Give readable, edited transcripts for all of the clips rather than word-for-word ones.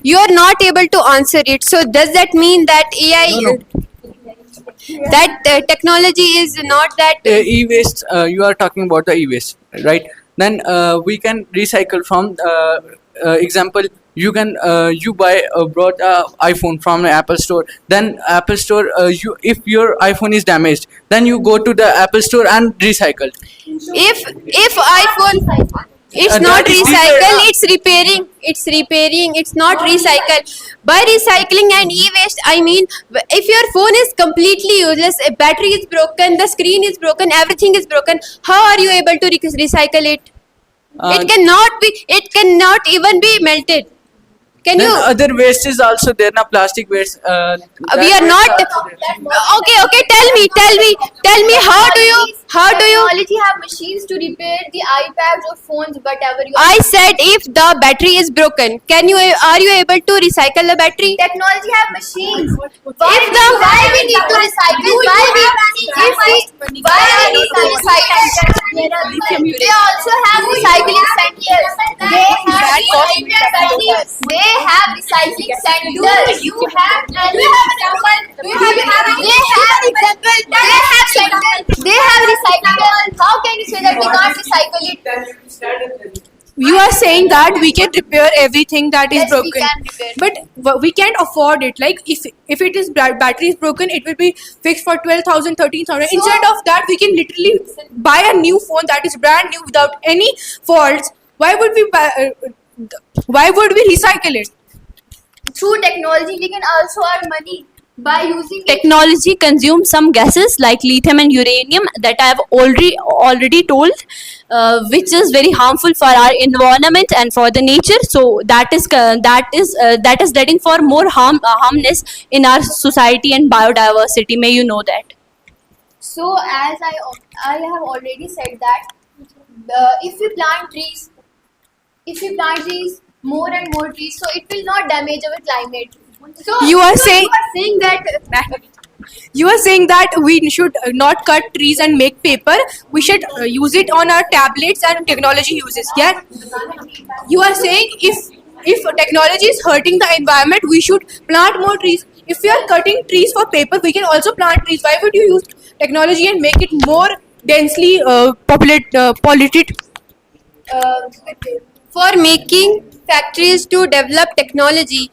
You are not able to answer it. So does that mean that AI, No. that technology is not that? E-waste, you are talking about the e-waste, right? Then we can recycle from example. You can you buy brought a iPhone from the Apple store. Then Apple store, you, if your iPhone is damaged, then you go to the Apple store and recycle. If iPhone, it's not That is recycle, repair. it's repairing. It's repairing. It's not recycle. By recycling and e-waste, I mean, if your phone is completely useless, a battery is broken, the screen is broken, everything is broken, how are you able to recycle it? Uh, It cannot be. It cannot even be melted. Can then you? other waste is also there, na plastic waste. We are not. Okay, okay. Tell me. How do you? Technology have machines to repair the iPads or phones, whatever you. I said if the battery is broken, can you? Are you able to recycle the battery? Technology have machines. Why we need to recycle? Why we need to recycle? They also have recycling centers. They have recycling centers. You have an example. They have recycling. How can you say that we can't recycle it? You are saying that we can repair everything that is Yes, we broken, can repair. but we can't afford it. Like if it is battery is broken, it will be fixed for 12,000, 13,000. So- Instead of that, we can literally buy a new phone that is brand new without any faults. Why would we why would we recycle it? Through technology, we can also earn money by using it. Technology consumes some gases like lithium and uranium that I have already told, which is very harmful for our environment and for the nature. So that is letting for more harmness in our society and biodiversity. May you know that. So as I have already said that if we plant trees, more and more trees, so it will not damage our climate. So You are so saying- you are saying that You are saying that we should not cut trees and make paper. We should use it on our tablets and technology uses. Yeah. You are saying if technology is hurting the environment, we should plant more trees. If we are cutting trees for paper, we can also plant trees. Why would you use technology and make it more densely polluted? uh, For making factories to develop technology,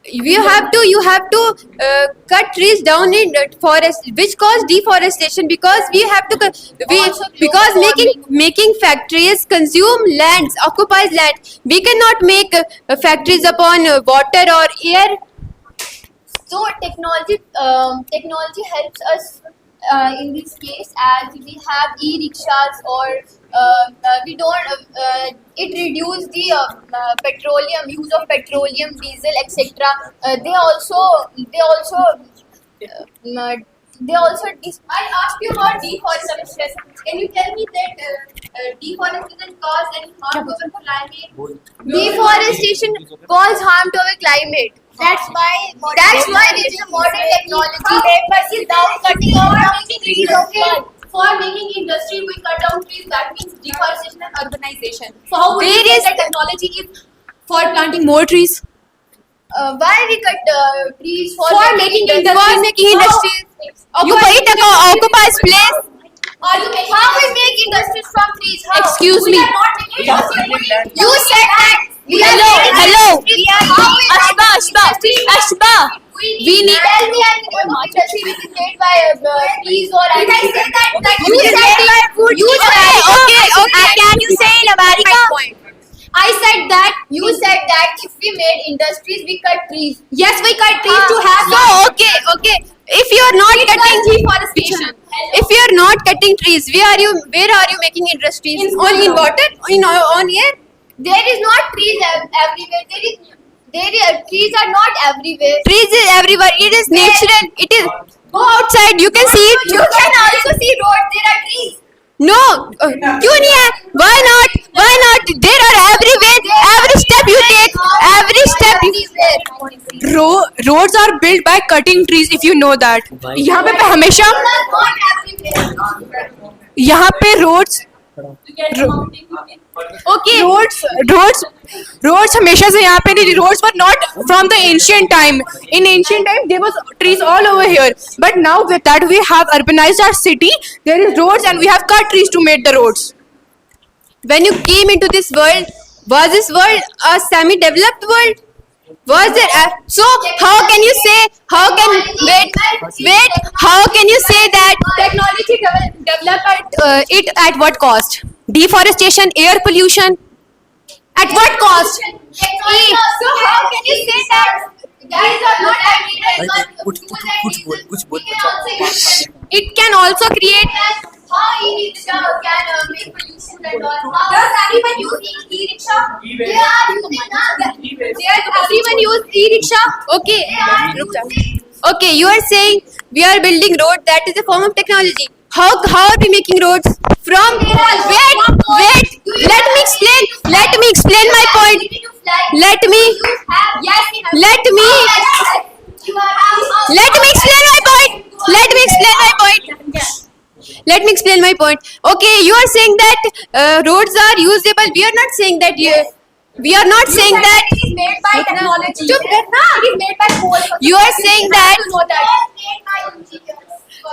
you have to cut trees down in forest, which cause deforestation, because we have to because making factories consume lands, occupies land. We cannot make factories upon water or air. so technology helps us in this case, as we have e-rickshaws or we don't it reduce the petroleum use of petroleum, diesel, etc. They also I asked you about deforestation. Can you tell me that deforestation cause any harm to our climate? Deforestation cause harm to our climate. That's why there is a modern technology. Without cutting down trees, okay. For making industry, we cut down trees. That means deforestation and urbanization. So how would you There say is- that technology is for planting more trees? Why we cut trees for making industries? For making industries, it occupies place. Are you making How we make industries from trees? How? Excuse We me. are not making industries. You said that. Hello. Ashba. Ashba. We need. Tell me any name of industry which is made by trees or Did I say that? You said that. You said Okay. Can you say in America? I said that. You said that if we made industries, we cut trees. Yes, we cut trees to have. So okay. If you are not cutting deforestation. if you are not cutting trees, where are you making industries? In water? On air? There is not trees everywhere. Trees are not everywhere. Trees is everywhere. It is natural. It is. Go outside. You can see it. You can also see roads. There are trees. No. क्यों नहीं है? Why not? There are everywhere. Every step you take. Every step you. Roads are built by cutting trees. If you know that. यहाँ पे हमेशा यहाँ पे roads Okay. roads roads हमेशा से यहाँ पे नहीं, roads were not from the ancient time. In ancient time there was trees all over here, but now with that we have urbanized our city, there is roads and we have cut trees to make the roads. When you came into this world, was this world a semi-developed world? Was there? So how can you say? How can wait? How can you say that technology developed it at what cost? Deforestation, air pollution. At what cost? So how can you say that guys are not It can also create. how e-rickshaw can make pollution and all? Does anyone use e-rickshaw? They are using Everyone use e-rickshaw. Okay. Okay, you are saying we are building road. That is a form of technology. How are we making roads? From wait. Let me explain. Let me explain my point. Let me explain my point. Let me explain my point. Let me explain my point. Okay, you are saying that roads are usable. We are not saying that. We are not saying that. It is made by technology. Chup karna. It is made by coal. You are saying that.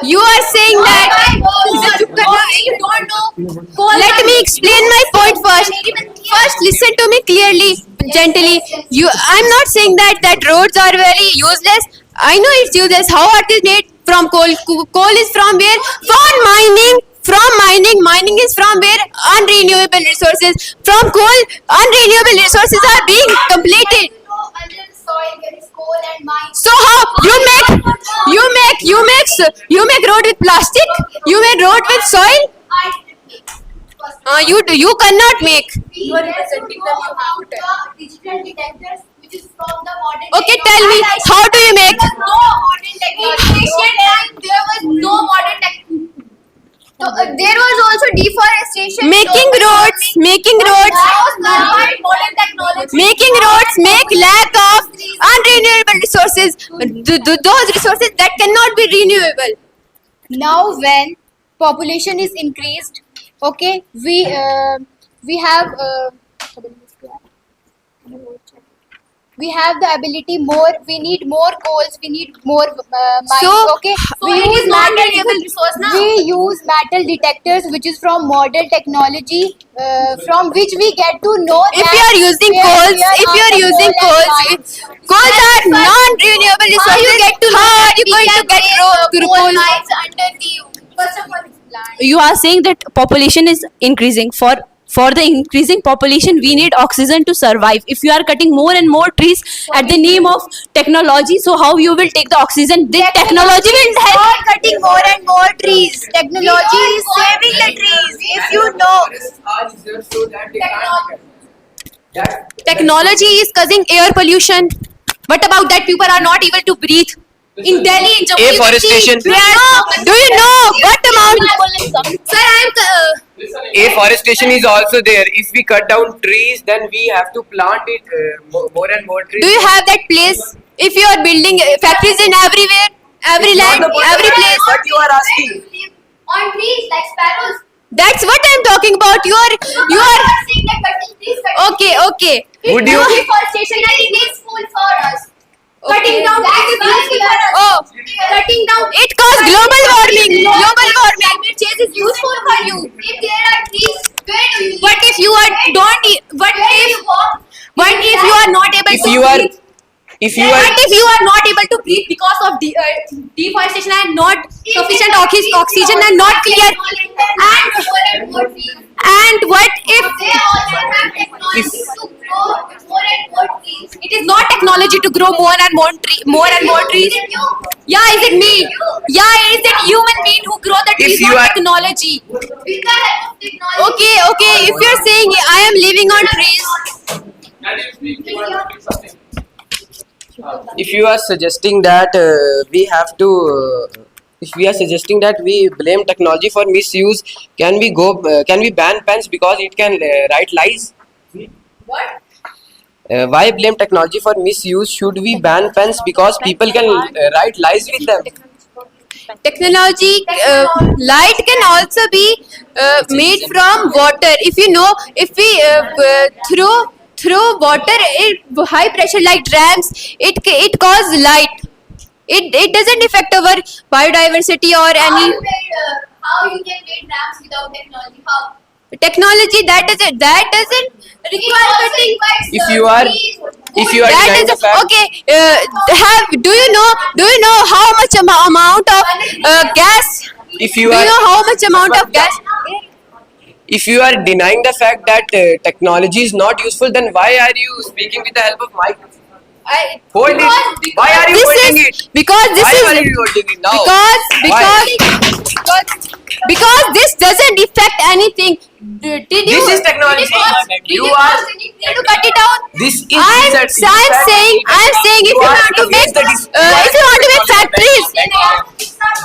You are saying that. You don't know. Let me explain my point first. First, listen to me clearly, gently. I'm not saying that roads are very useless. I know it's useless. How are they made? From coal. Coal is from where? From mining. Mining is from where? Unrenewable resources. From coal, unrenewable resources are being completed. Under the soil there is coal and mines. So how you make road with plastic? You make road with soil? You cannot make. You are representing the digital detectors which is from the modern Okay, tell me, how do you make? no modern technology. In ancient time there was no modern technology. So, there was also deforestation. Making roads. That was not modern technology. Making roads make lack of unrenewable resources. Those resources that cannot be renewable. Now when population is increased, okay, we have the ability more. We need more coals. We need more mines. So, okay, so it is not renewable resource now? We use metal detectors, which is from modern technology, from which we get to know. If that you are using where coals, are if you are the using coal and coals, mines. coals are non-renewable resources. How are you going to get coal? mines under the first of all land. You are saying that population is increasing. For the increasing population, we need oxygen to survive. If you are cutting more and more trees at the name of technology, so how you will take the oxygen? The technology will help. Not cutting more and more trees. Technology is saving the trees. If you know. Technology is causing air pollution. What about that? People are not able to breathe. In Delhi, in Jammu, Afforestation. do you know what amount? Sir, Afforestation is also there. If we cut down trees, then we have to plant it more and more trees. do you have that place? If you are building factories in everywhere, every land, every place. What you are asking? On trees like sparrows. That's what I'm talking about. You are. saying that cutting trees. Okay. Would you? Deforestation is useful for us. Cutting Okay. down trees is useful for us. Oh, Cutting down. it caused global warming. Global warming. Climate change is useful for you. If there are trees, where do you live? What if you are don't? What Where if? you walk? What if you are not able If to you are, breathe? if you What are, if you are not able to breathe because of deforestation and not sufficient oxygen and not clear? And what if They also have technology to grow more and more trees. it is not technology to grow more and more trees? Is it you? Yeah, is it me? Yeah, is it human being who grow the trees? If you Not are- technology. With the help of technology. Okay. If you're saying I am living on trees, if you are suggesting that we have to, if we are suggesting that we blame technology for misuse, can we ban pens because it can write lies? What? Why blame technology for misuse? Should we ban pens because people can write lies with them? technology, light can also be made from water. If you know, if we through water, high pressure like dams, it cause light. It doesn't affect our biodiversity or any How you can make dams without technology? How? technology that doesn't require cutting. If you are That denying is the fact, okay. Do you know how much amount of gas? if Do you you are know how much amount of gas? if you are denying the fact that technology is not useful, then why are you speaking with the help of mic? Hold it. Why are you This holding is it? because this Why is are you holding it now? because this doesn't affect anything. Did you? This is technology. You are. Need to cut it out. This is. I'm research. You said- saying if you are want to make against the if you want to make factories,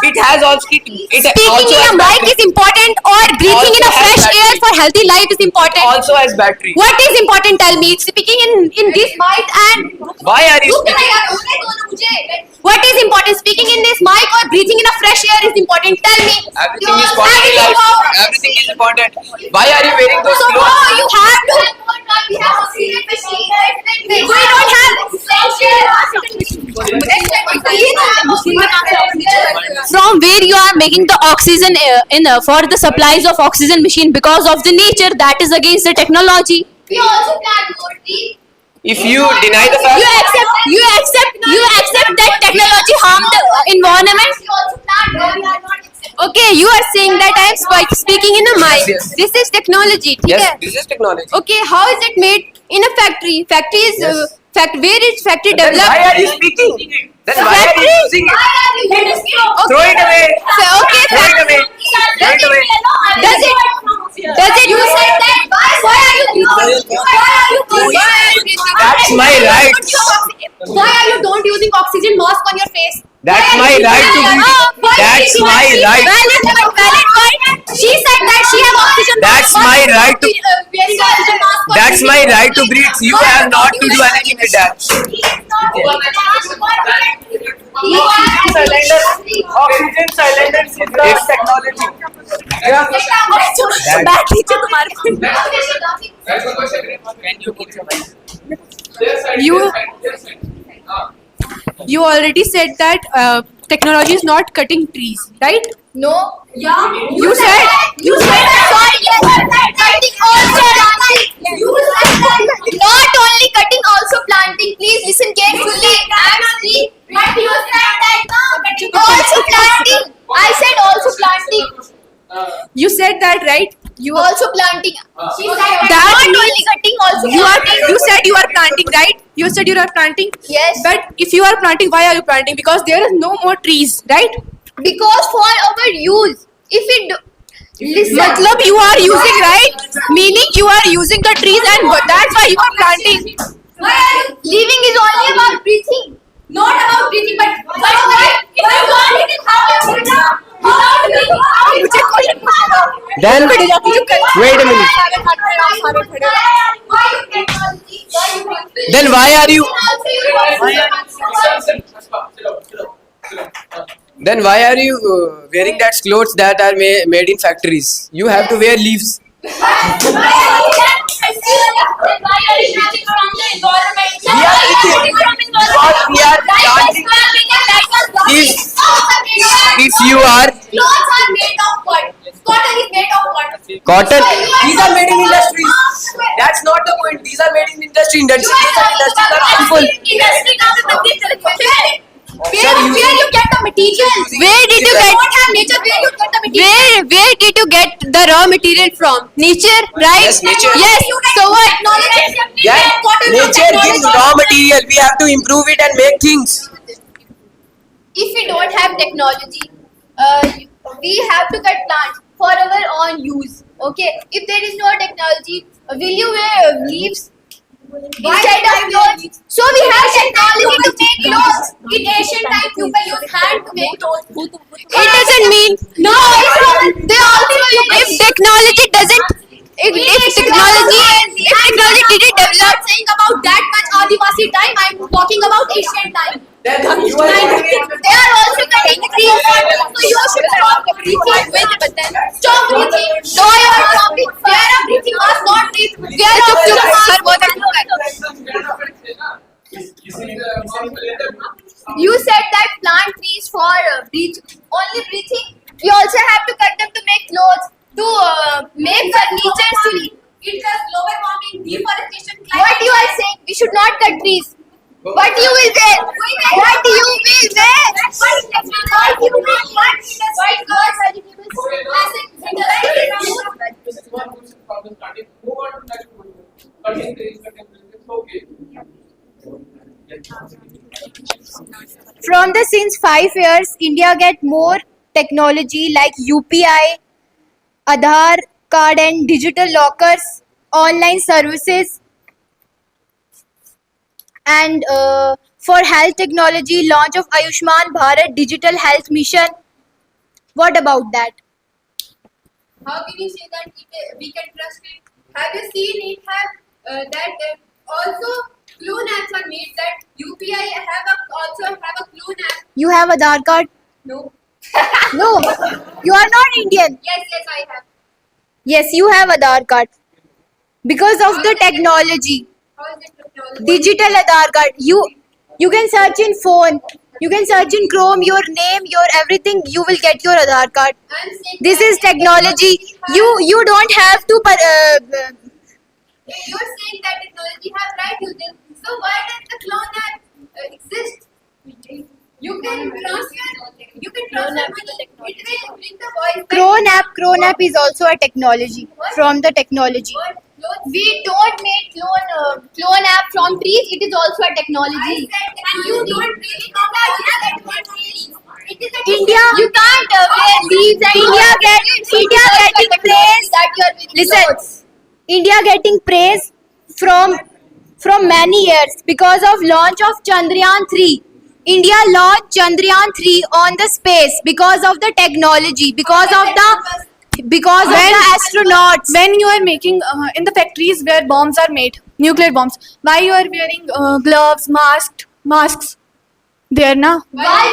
It has also. It speaking also in has a mic battery. is important, or breathing in a Also has fresh air battery. for healthy life is important. Also has battery. What is important? Tell me. Speaking in this mic and Why are you Look, speaking? what is important? Speaking in this mic or breathing in a fresh air is important. Tell me. Everything is important in life. Everything is important. Why are you wearing those So clothes? no, you have to. We have oxygen machine. We don't have. From where you are making the oxygen for the supplies of oxygen machine because of the nature that is against the technology. We also plant more trees. If you deny the fact, You accept that technology harm the environment. We also plant more. We are not accepting. Okay, you are saying that I am speaking in a mic. Yes. This is technology. ठीक yes, है? this is technology. Okay, how is it made in a factory? Factory is Yes. where is factory Then developed? why are you speaking? Then why are you using it? Why are you letting us go? Throw it away. So, okay, Throw it away. Throw it away. Does it You said that. Why are you That's my right. Why are you don't using oxygen mask on your face? That's my right to be. That's my right. Valid point. She said that she have oxygen mask. That's my right to. Wearing oxygen mask. on That's her my face. right to breathe. You have not to do anything with that. Oxygen cylinders is the If- technology. Battery तो तुम्हारे You already said that technology is not cutting trees, right? No. Yeah. You said. You said that. Sorry. You said that. Cutting also planting. You said that. Not only cutting, also planting. Please listen carefully. Actually, but you said that. Also planting. I said also planting. You said that, right? You Also planting. She said that. That Not means only cutting, also you are. planting. You said you are planting, right? You said you are planting. Yes. But if you are planting, why are you planting? Because there is no more trees, right? Because for our use, if it listen, Matlab you are using, right? Meaning you are using the trees, and that's why you are planting. why are you living is only about breathing, not about breathing, but if you want it, how you breathe without breathing, how you Then wait a minute. Why you technology? Why you breathe? Then why are you? Then why are you wearing that clothes that are made in factories? You have to wear leaves. If you are Clothes are made of what? Cotton is made of what? cotton, These are made in industries. That's not the point. These are made in industry. Industries are harmful. Where you get the material? Where did you get? Don't have nature. Where you get the material? Where did you get the raw material from? Nature, right? Yes, nature. Yes. So what? Yeah, nature gives raw material. We have to improve it and make things. If we don't have technology, we have to cut plants for our own use. Okay. If there is no technology, will you wear leaves instead of clothes? So we have technology to make clothes. In ancient time, people used hand to make clothes. It doesn't mean No, they also if technology doesn't. If technology didn't develop. saying about that much Adivasi time. I'm talking about ancient time. Then you are They are also cutting trees. So you should stop breathing with them. Stop breathing. No, you are stopping. They are breathing us, not breathe. They are चुप चुप sir बहुत breathe. Only breathing. We also have to cut them to make clothes, to make furniture. It does global warming, deforestation, climate What you are saying? We should not cut trees. What you will wear? What you will wear? What you will wear? White clothes, vegetables, From the since 5 years, India get more technology like UPI, Aadhaar card and digital lockers, online services, and for health technology, launch of Ayushman Bharat Digital Health Mission. What about that? How can you say that we can trust it? Have you seen it have also clone apps are made that UPI also have a clone app? You have Aadhaar card? No. No, you are not Indian. Yes, I have. Yes, you have Aadhaar card. Because of the technology, How is it technology? digital Aadhaar card. You can search in phone. You can search in Chrome your name, your everything. You will get your Aadhaar card. I'm saying This that is technology. You don't have to. You're saying that technology have right users. So why does the clone app exist? You can transfer money. It will bring the voice back. Chrome app is also a technology from the technology. What? We don't make clone app from trees. It is also a I technology. said and you don't really know that it is a India, you can't wear leaves and India getting praise. Listen, India getting praise from many years because of launch of Chandrayaan 3. India launched Chandrayaan 3 on the space because of the technology, because of the astronauts. When you are making in the factories where bombs are made, nuclear bombs, why you are wearing gloves, masks? There na. Why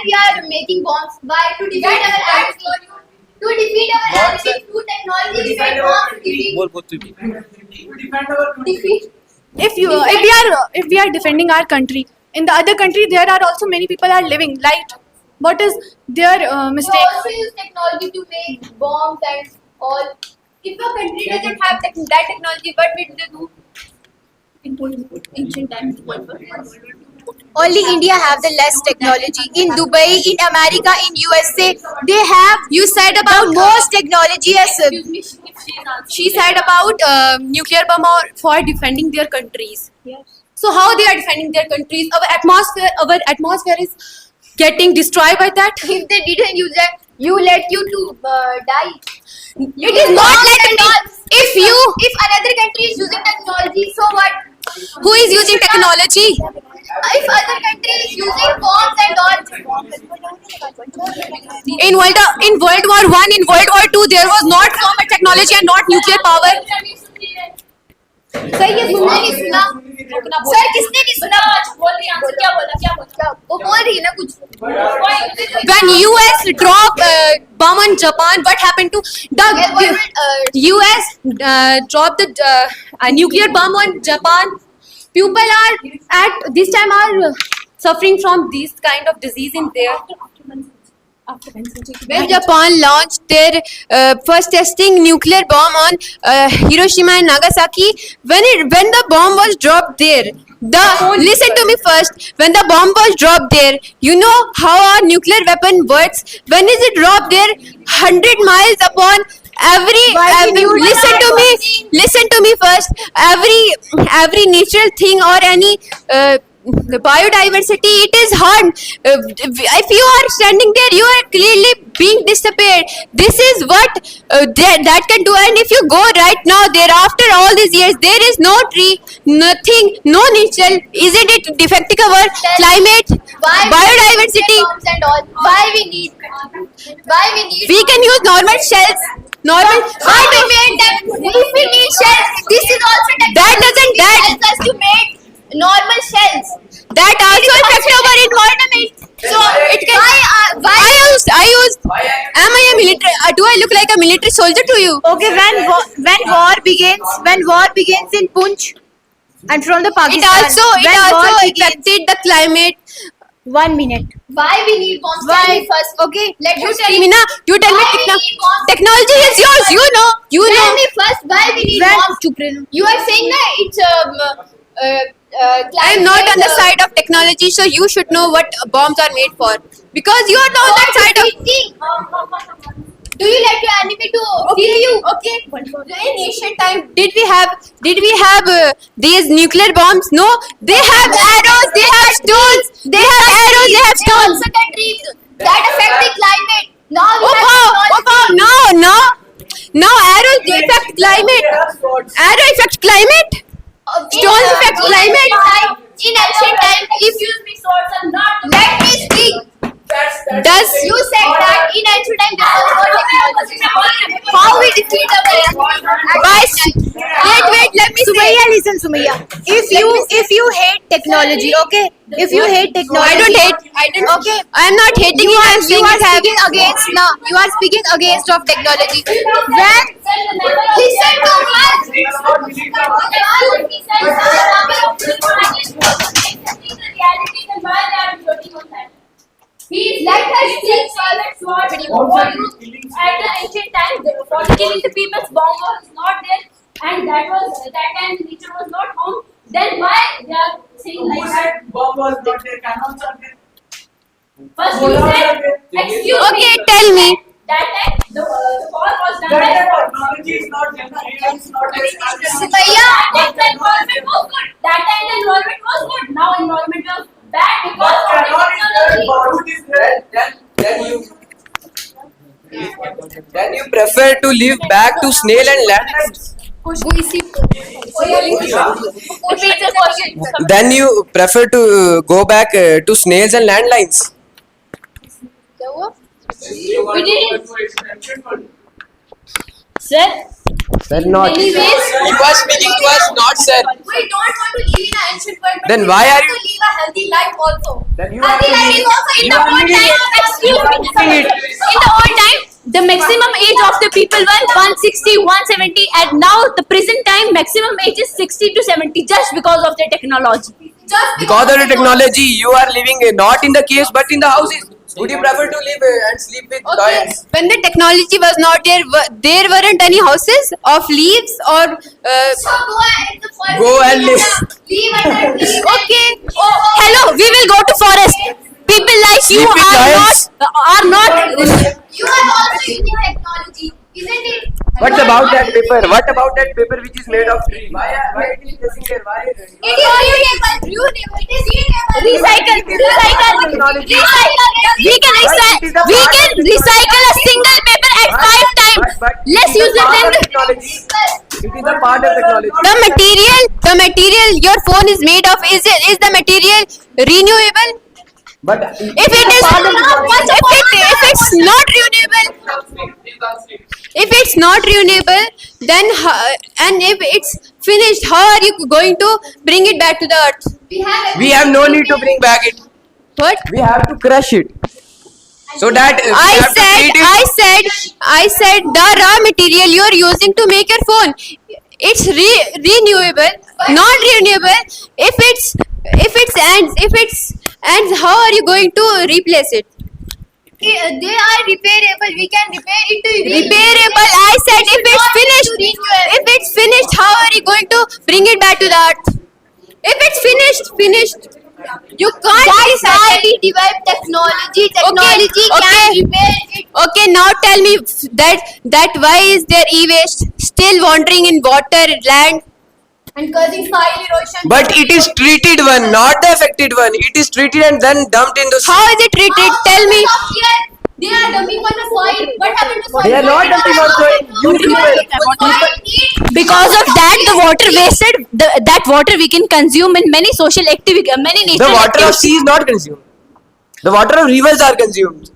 we are making bombs? Why to defeat our enemies? To defeat our enemies through technology, we make bombs. Defeat. If we are defending our country, in the other country there are also many people are living. Right? What is their We mistake? also use technology to make bombs and all. If a country doesn't have that technology, what will they do? In ancient times, Only India have the less technology. In Dubai, in America, in USA, they have. You said about most technology as. She said about nuclear bomb or for defending their countries. Yes. So how they are defending their countries? Our atmosphere is getting destroyed by that. If they didn't use it, let you to die. It is not like If another country is using technology, so what? who is using technology. If other country is using bombs and all. In World War One, in World War Two, there was not so much technology and not nuclear power. Sir ये सुनने नहीं सुना sir किसने नहीं सुना बोल रही answer क्या बोला वो बोल रही है ना कुछ When US dropped bomb on Japan, what happened to the US dropped the nuclear bomb on Japan? People are at this time are suffering from this kind of disease in there. When Japan launched their first testing nuclear bomb on Hiroshima and Nagasaki, when the bomb was dropped there, listen to me first. When the bomb was dropped there, you know how our nuclear weapon works. When is it dropped there? 100 miles upon listen to me first. Every natural thing or any the biodiversity, it is hard. If you are standing there, you are clearly being disappeared. This is what that can do. And if you go right now there, after all these years, there is no tree, nothing, no nature. Isn't it defecting our climate, biodiversity? and all. Why we need We can use normal shells. why we made them if we need shells, this is also technology helps us to make normal shells. That also affect our environment. So It can. I used. Am I a military? Do I look like a military soldier to you? okay, when war begins in Punch and from the It Pakistan, also when war begins- affected the climate. 1 minute. Why we need bombs? Why? Tell me first. Okay. Let You me tell me, na. You tell me. Why we need bombs? Technology is yours. You know. You Tell know. me first why we need bombs. You are saying that it's I am not on the side of technology, so you should know what bombs are made for. Because you are not on that side of. Do you let your enemy to kill you? Okay. In ancient time, did we have these nuclear bombs? No. They have arrows. They have stones. They have arrows. They have They stones. also get trees that affect the climate. Now we Oh have wow! Oh technology. wow! No! Arrows they affect climate. Arrow affect climate. Stones affect climate. In ancient time, if you let me speak. Does You said that in ancient time there was no technology. How we defeat our enemy? by wait, let me Sumaya, say. listen, Sumaya. If you hate technology, okay? If you hate technology, I don't hate. I don't. Okay. I am not hating You it. I are am saying it have. speaking against now. You are speaking against of technology. When listen to Let us speak At the ancient time, for killing the people's bomb was not there, and that time nature was not home. Then why they are saying like that? Bomb was not there, cannons are there. First you said, excuse Okay, me. tell me. That time the war was done That by time force. technology is not there, AI is not there. That time the environment was good. That time the environment was good. Now environment was bad because of the Cannot is there, technology. Bollywood is there. Then you prefer to live back to snail and landlines. Repeat the question. Then you prefer to go back to snails and landlines. We didn't. Sir, Sir, not. Anyways. You are speaking to us, not sir. We don't want to live in an ancient world, but Then we why want are to you- live a healthy life also. Then you Healthy are life is also in the old time. Excuse me. in the old time, the maximum age of the people were 160, 170, and now the present time maximum age is 60 to 70 just because of the technology. Just Because of the technology, you are living not in the caves but in the houses. Would you prefer to live and sleep with Okay. lions? When the technology was not there, there weren't any houses of leaves or. So go and the forest. Go and live. Leave under trees. Okay. Oh, hello. We will go to forest. People like you Sleep with lions. are not. You are also using technology, isn't it? What about that paper? What about that paper which is made of tree? Why it is missing there? Why? It is renewable. It is renewable. Recycle. We can recycle a single paper at 5 times. Let's use it then. technology. It is a part of technology. The material your phone is made of is the material renewable? But If it is, if it's not renewable, if it's not renewable, then and if it's finished, how are you going to bring it back to the earth? we have no need to bring back it. What? We have to crush it. So that we have to treat it. I said the raw material you are using to make your phone, it's renewable, not renewable. If it's ends, how are you going to replace it? They are repairable. We can repair it to Repairable. I said if it's finished, how are you going to bring it back to the earth? If it's finished. You can't That's why recycle. we develop technology. Technology can repair it. Okay, now tell me that why is there e-waste still wandering in water, land? And causing soil erosion. But it is treated one, not the affected one. It is treated and then dumped in the sea. How is it treated? Tell me. They are dumping on the soil. What happened to soil? They are not dumping on soil. You people. Because of that, the water wasted. That water we can consume in many social activity, many The nature water of activities. sea is not consumed. The water of rivers are consumed.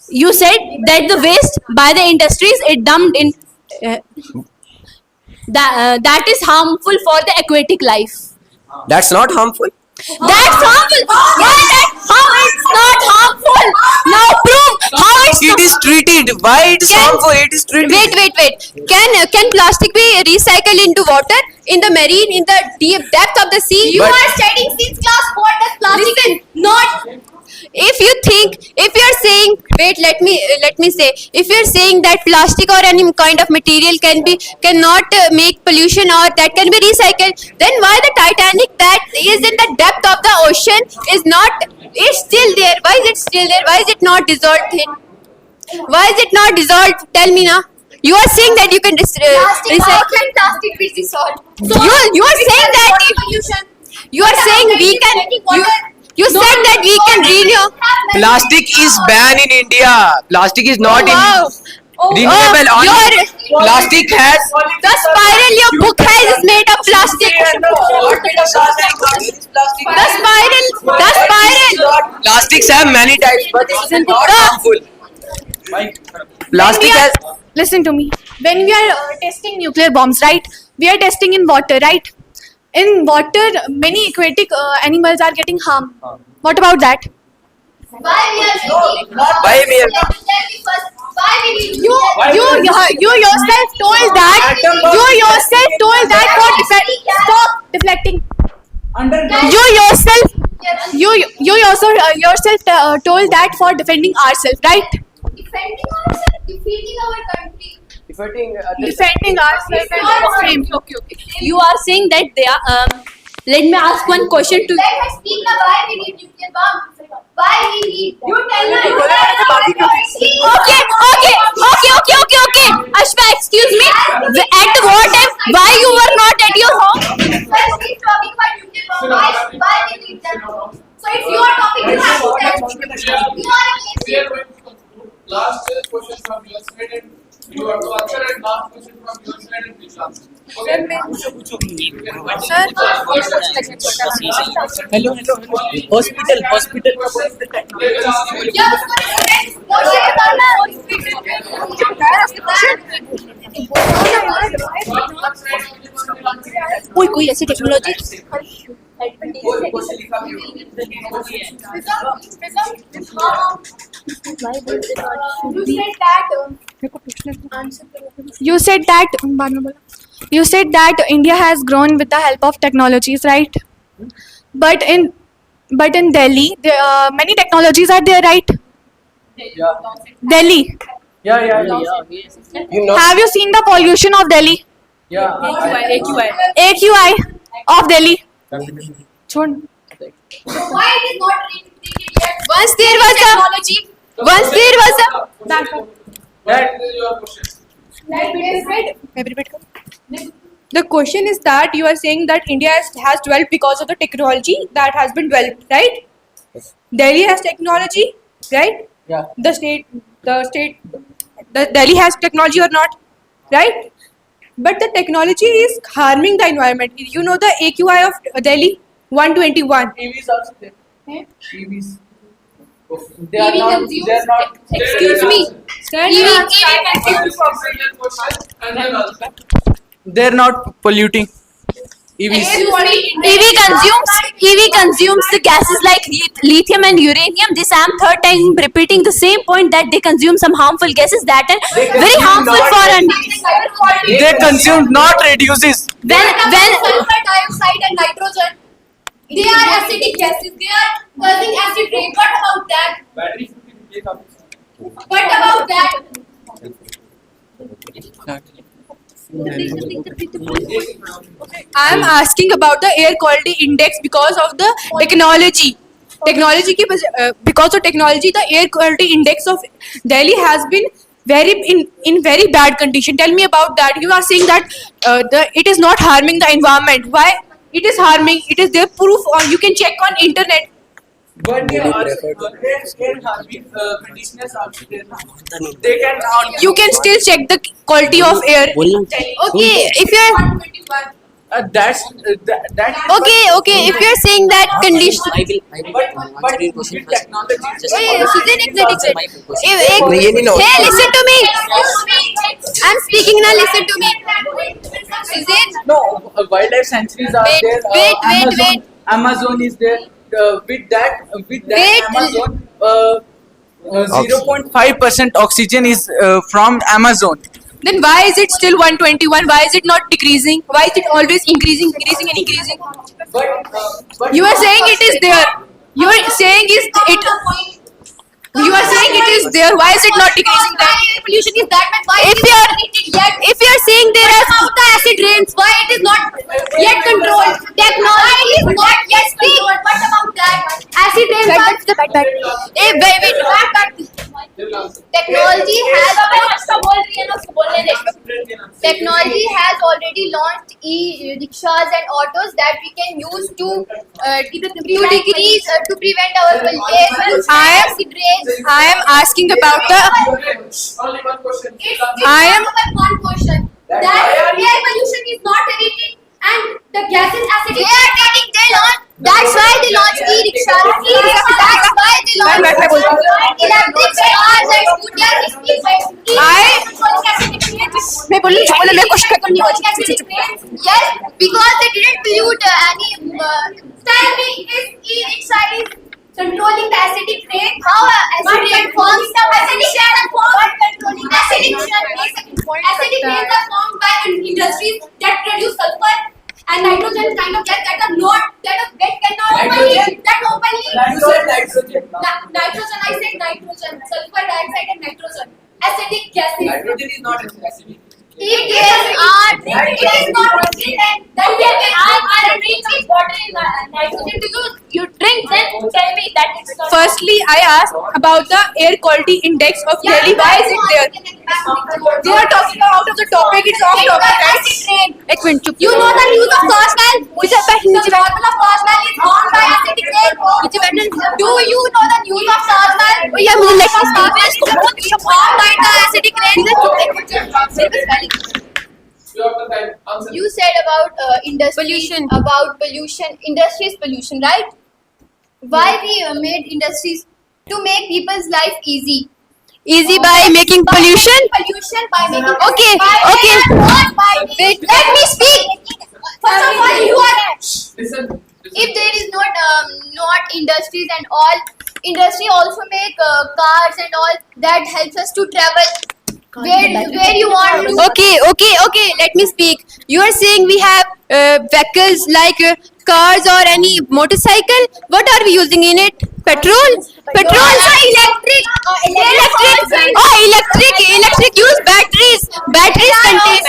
You said that the waste by the industries it dumped in. That is harmful for the aquatic life. That's not harmful. That's harmful. How it's not harmful? Now prove how it's It is treated. Why it is harmful? It is treated. Wait. Can plastic be recycled into water in the marine, in the deep depth of the sea? You But- are studying since class 4 that plastic is not. if you think, if you're saying, wait, let me say, if you're saying that plastic or any kind of material cannot make pollution or that can be recycled, then why the Titanic that is in the depth of the ocean is still there? Why is it still there? Why is it not dissolved thin? Why is it not dissolved? Tell me now. You are saying that you can Plastic, how recycle. can plastic be dissolved? You are saying that pollution. you are saying we can. You said that we can renew. Plastic is banned in India. Plastic is not Wow. renewable. Oh, Only your- plastic has. The spiral your book has is made of plastic. The spiral. Plastics have many types, but it is not harmful. Plastic has. Listen to me. When we are testing nuclear bombs, right? We are testing in water, right? In water, many aquatic animals are getting harmed. What about that? Why we are making? Why we are- Let me tell you first. Why we need? You yourself told that. You yourself told that for stop deflecting. You yourself. You yourself told that for defending ourselves, right? Defending ourselves, defeating our country. Defending ourselves and same. Okay. You are saying that they are. Let me ask one question to. Let us speak now. Why we need nuclear bombs? Why we need? You tell me. Okay. Ashma, excuse me. At what time? Why you were not at your home? First, he's talking about nuclear bombs. Why we need them? So it's your topic. You have to tell me. You are against We are going to conclude. Last question from your side, and you have to answer, and last question from your side, and please answer. Okay. Hello. Hospital. कोई ऐसी technology You said that India has grown with the help of technologies, right? But in Delhi, many technologies are there, right? Delhi. Yeah. You know. Have you seen the pollution of Delhi? Yeah. AQI of Delhi. Chhod. Why it is not treated yet? Once there was a. That is your question. The question is that you are saying that India has developed because of the technology that has been developed, right? Delhi has technology, right? Yeah. The Delhi has technology or not, right? But the technology is harming the environment. You know the AQI of Delhi, 121. EVs also there. EVs. They EV are not. consumes- They are not. Excuse me. They're not polluting. EVs. EV consumes the gases like lithium and uranium. This I am third time repeating the same point that they consume some harmful gases that are very harmful for an. They consume, not reduces. When Sulfur dioxide and nitrogen, they are acidic gases. They are causing acid rain. What about that? What about that? I am asking about the air quality index because of the technology. Because of technology, the air quality index of Delhi has been in very bad condition. Tell me about that. You are saying that it is not harming the environment. Why it is harming? It is their proof, or you can check on internet. But they are harming conditioners are there. They can. You can still check the quality of air. Okay, if you're That. okay, if you're saying that condition. But with technology. Hey, Suzanne, एक minute. ये नहीं ना होता। Hey, listen to me. I'm speaking now. Listen to me. Suzanne, No, wildlife sanctuaries are Wait, there. wait, Amazon, wait. Amazon is there. With that Wait. Amazon, 0.5% oxygen is from Amazon. Then why is it still 121? Why is it not decreasing? Why is it always increasing? But You are saying it is there. You are saying is it. You are saying it is there. Why is it not decreasing then? Pollution is that much. Why If it is you are- not treated yet? If you are saying there What are about the acid rains? Why it is not yet controlled? Technology is not yet controlled. What about that? Acid rains are... Technology has... Technology has already launched e-rickshaws and autos that we can use to prevent our air pollution, acid rains. I am asking about the. Only one question. I am- one question. That air pollution is not treated and the gases acid. They are treating. They launch. That's why they launched e-rickshaws. That's why they launched electric cars and scooters. मैं बोलूँ जो बोला मैं question खत्म नहीं हो Yes, because they didn't pollute any. Tell me, is e-rickshaw is controlling the acidic rain? How acid rain forms? Acidic rain are formed. Controlling acidic rains are formed by industries that produce sulfur and nitrogen kind of gas that are not that cannot openly. You said nitrogen. Nitrogen. I said nitrogen. Sulfur dioxide and nitrogen. Acidic gases. Nitrogen is not acidic. It is not written. Then I drink water in nitrogen. Do you drink? Then tell me that it's not. Firstly, I asked about the air quality index of Delhi. Why is it there? They are talking out of the topic. It's off topic. एक minute चुप You know the use of Cosmal? The normal of Cosmal is formed by acidic rain. Do you know the use of Cosmal? Yeah, मुझे let me Cosmal is formed by the acidic rain. You have the time. Answer. You said about industry Pollution. about pollution, industries pollution, right? Why we made industries to make people's life easy? easy by making pollution. Pollution by making. Okay, okay. Not by wait. Let me speak. First of all, you are. Listen. If there is not industries and all, industry also make cars and all that helps us to travel where you want to. Okay. Let me speak. You are saying we have vehicles like cars or any motorcycle. What are we using in it? Petrol. Electric. Electric use batteries. Batteries contain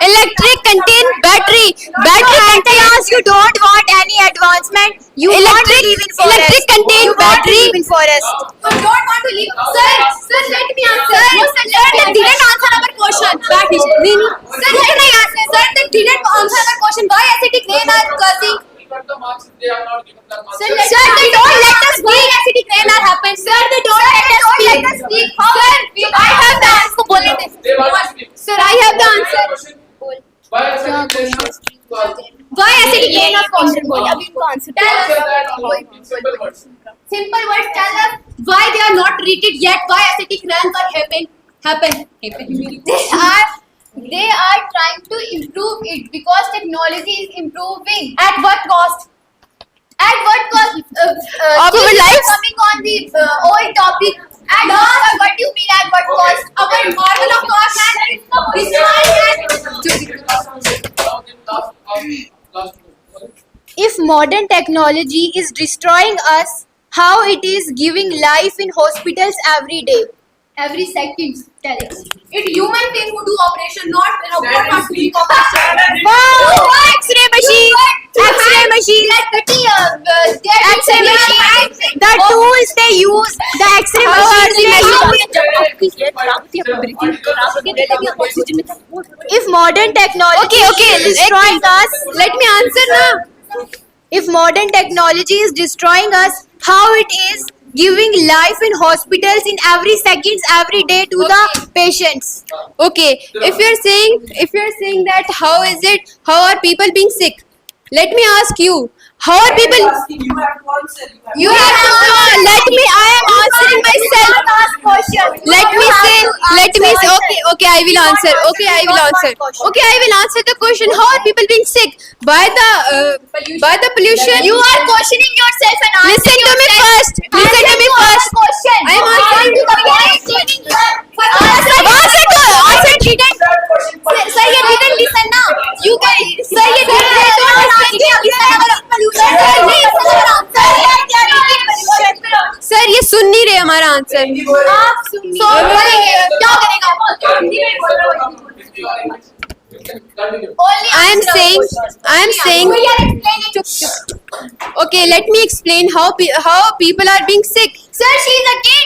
electric contain battery. Battery contains. You don't want any advancement. You Electric contain battery. You don't want to leave. Sir, let me answer. Sir, they didn't answer our question. Sir, they didn't answer our question. Why acidic rain are causing? Got the marks. They are not given the marks. Sir, they don't let us speak. Acidic rain are happen. Sir, they don't let us speak. Sir, I have the answer. They want to speak. Sir, I have the answer. Why acidic rain are caused? Why acidic rain are causing? Tell Answer that in simple words. Simple words. Tell us why they are not treated yet. Why acidic rains are happen? They are trying to improve it because technology is improving. At what cost? At what cost? Of our Chief, lives? Coming on the old topic. At what do you mean at what cost? Our marvel of cost has Last. If modern technology is destroying us, how it is giving life in hospitals every day? Every second, tell us. It human being who do operation, not robot not doing operation. Wow! X-ray machine. X-ray machine. X-ray machine. The tools they use. The X-ray machine. If modern technology is destroying us, Let me answer now. if modern technology is destroying us, how it is giving life in hospitals in every seconds, every day to the patients. Okay, if you're saying that how are people being sick? Let me ask you, how are people? You have to Let me. I am answering myself. Let me say. Okay. I will answer. Okay, I will answer the question. How are people being sick by the pollution? You are questioning yourself and Listen answering to me yourself. first. Listen to me first. Question. I am answering to the point. Answer didn't. Sir, you didn't listen now. You guys, sir, you didn't sir ये सुन नहीं रहे हमारा answer. क्या करेगा? I am saying. Okay, let me explain how people are being sick. Sir, she is again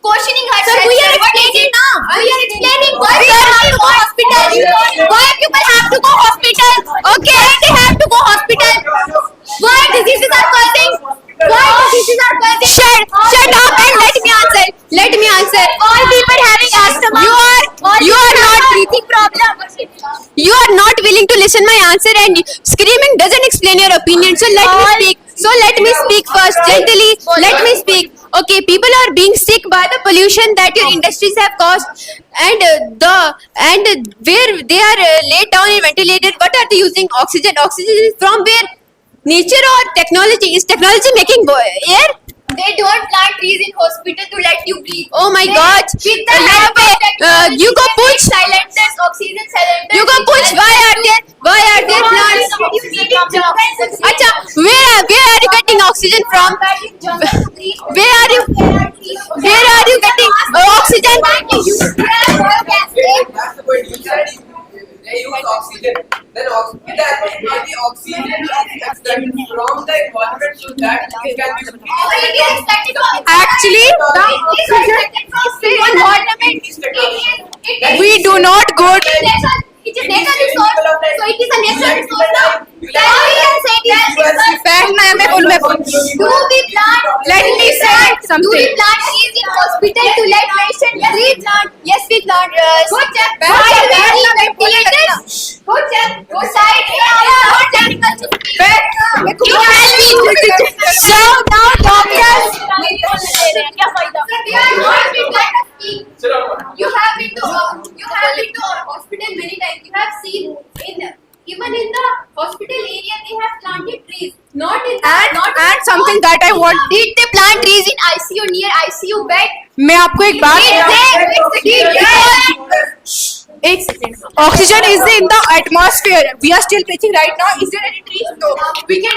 questioning herself. Sir, we are explaining now. We are explaining why We people have to go hospital. Why people have to go hospital? Okay, they have to go hospital. Why diseases are causing? Why diseases are causing? Shut up and let me answer. Let me answer. All people having asthma. You are not breathing problem. You are not willing to listen my answer, and screaming doesn't explain your opinion. So let me speak. First. Gently, let me speak. Okay, people are being sick by the pollution that your industries have caused, and where they are laid down in ventilated. What are they using? Oxygen. Oxygen is from where? Nature or technology? Is technology making air? They don't plant trees in hospital to let you breathe. Oh my They- God! With the help of technology, You go they push. make silencers, oxygen cylinders. You go push. Why are there plants? Acha, where are you getting oxygen from? Where are you getting oxygen? That's the point. You said they use oxygen. Then oxygen, that might be oxygen extracted from the environment so that it can be. Actually, we do not go to. It is natural resource, so it is a natural resource now. Then we can say it is. मैं बोलूँ. Do we plant? Let me say Do we something. plant trees in hospital to let patients breathe? Yes, we plant. Go check. Why are we ventilators? Go check. Go side. So now doctors. You have been to hospital many times. You have seen even in the hospital area they have planted trees. Not in And something that I want. Did they plant trees in ICU near ICU bed? मैं आपको एक बात. Oxygen is in the atmosphere. We are still breathing right now. Is there any trees? No. We can.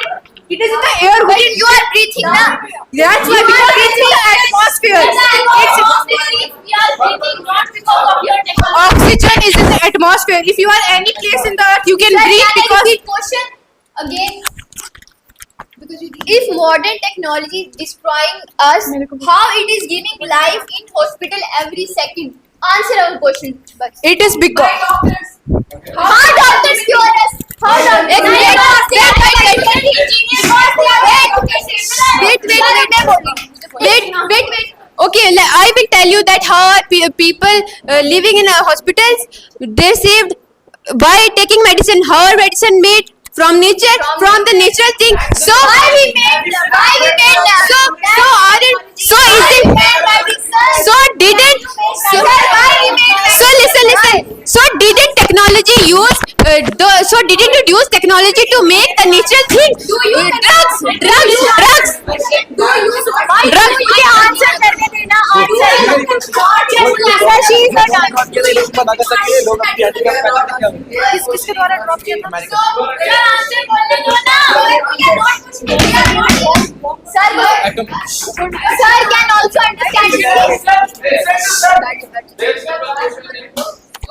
It is in the air. You are breathing now. That's why we are breathing the atmosphere. We are breathing not because of your technology. Oxygen is in the atmosphere. If you are any place in the earth, you can Sir, breathe can I because. repeat question again? If modern technology is destroying us, how it is giving life in hospital every second? Answer our question. It is because. How doctors cure us? How doctors? Wait. Okay, I will tell you that how are people living in hospitals. They saved by taking medicine. How are medicine made? From nature, from the natural thing. So Why we made them? So didn't technology use didn't you use technology to make the natural thing? Drugs. answer करने देना answer. किसके द्वारा drop किया था? Sir can also understand this.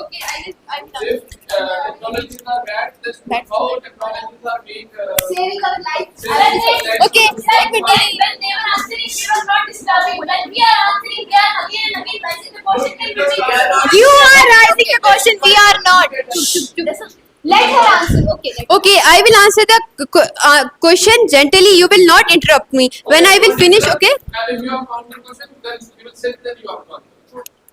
Okay, I'm done. Technologies are bad. That's how technologies are being. Saving our life. Okay, let me tell you. When they were answering, they were not disturbing. When we are answering, they are again and again raising the question. You are raising the question. We are not. Let her answer. Okay. Okay, I will answer the question gently. You will not interrupt me when I will finish. Okay. And if you have found the question, then you will say that you have found.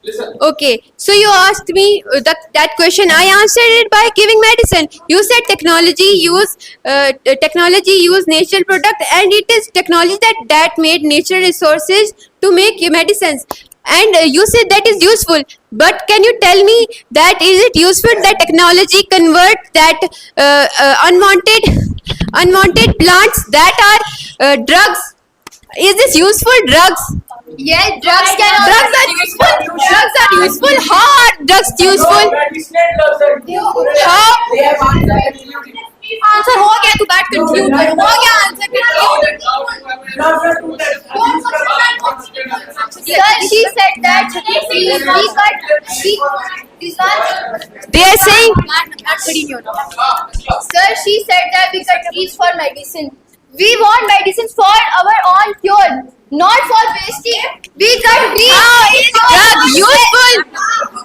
Listen. Okay, so you asked me that question. I answered it by giving medicine. You said technology use natural product, and it is technology that made natural resources to make medicines. And you said that is useful. But can you tell me that is it useful that technology convert that unwanted plants that are drugs? Is this useful? Drugs? Yes, drugs are useful. Drugs are useful. How are drugs useful? How? Answer हो गया, तू बैठ confuse हो गया answer. trees. They are saying Sir, she said that we cut trees for medicine. We want medicines for our own cure, not for wasting. We cut trees. drug useful.